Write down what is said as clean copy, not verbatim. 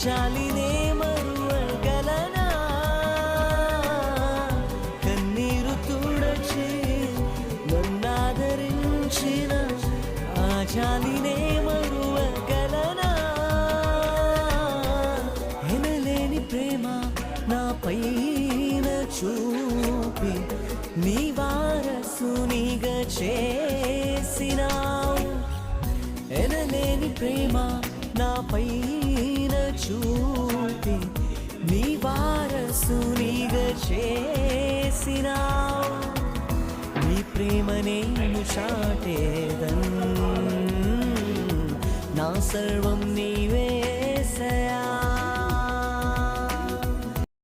జాలినే మరువగలనా కన్నీరు తుడచి నన్నాదరించిన ఆ జాలినే మరువగలనా ఎనలేని ప్రేమ నా పైన చూపి నీ వారసునిగా చేసినావు ఎనలేని ప్రేమ నా పైన చూపి నీ వారసునిగా చేసినావు నీ ప్రేమ నేను చాటేదన్ నా సర్వం నీవే